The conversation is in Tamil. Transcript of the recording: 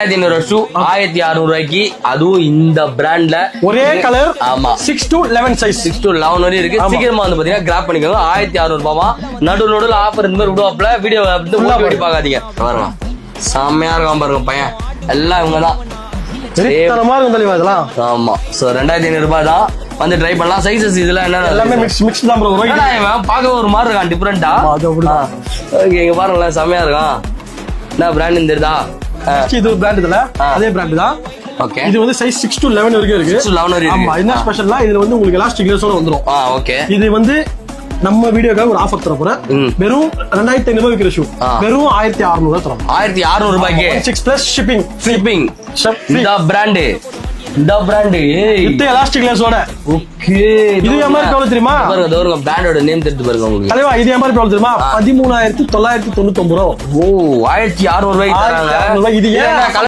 ஷூ 1600 ரூபாய்க்கு, அதுவும் இந்த பிராண்ட்ல ஒரே கலர். ஆமா, 6 to 11 சைஸ், 6 to 11 வரை இருக்கு. சீக்கிரமா வந்து பாத்தீங்கன்னா கிராப் பண்ணிக்கோங்க. 1600 ரூபாய். நடுவில் ஆஃபர் இந்த மாதிரி விடுவாப்ல. வீடியோ வெடி பாக்காதீங்க. வரலாம், செம்மையா இருக்கும் பாருங்க பையன். எல்லாம் இவங்கதான். ஆமா, சோ 2500 ரூபாய் தான். வந்து ட்ரை பண்ணலாம். சைஸஸ் இதெல்லாம் என்ன எல்லாமே மிக்ஸ் தான் ப்ரோ. பார்க்க ஒரு மாதிரி இருக்கான், டிஃபரெண்டா. ஓகே, இங்க பாருங்களேன், செம்மையா இருக்கான். என்ன பிராண்ட் தெரியுதா? இது பிராண்ட் இல்ல, அதே பிராண்ட் தான். ஓகே, இது வந்து சைஸ் 6 to 11 வரைக்கும் இருக்கு. 6 to 11 வரைக்கும். ஆமா, என்ன ஸ்பெஷல்னா இதுல வந்து உங்களுக்கு எலாஸ்டிக் லேஸோட வந்துரும். ஓகே, இது வந்து நம்ம வீடியோக்காக ஒரு ஆஃபர் தர போறேன். வெறும் 2500 ரூபாய் விக்கிற ஷூ வெறும் 1600 ரூபாய் தரோம். 1600 ரூபாய்க்கு 6 பிளஸ் ஷிப்பிங். இந்த பிராண்ட் வித் எலாஸ்டிக் லேஸோட. ஓகே, இது எம்ஆர்பி எவ்வளவு தெரியுமா? பாருங்க, தோருங்க பிராண்டோட நேம் தெரிஞ்சு பாருங்க உங்களுக்கு. தலைவா, இது எம்ஆர்பி எவ்வளவு தெரியுமா? 13999 ரூபாய். ஓ, 1600 ரூபாய்க்கு தராங்க. இது ஏன்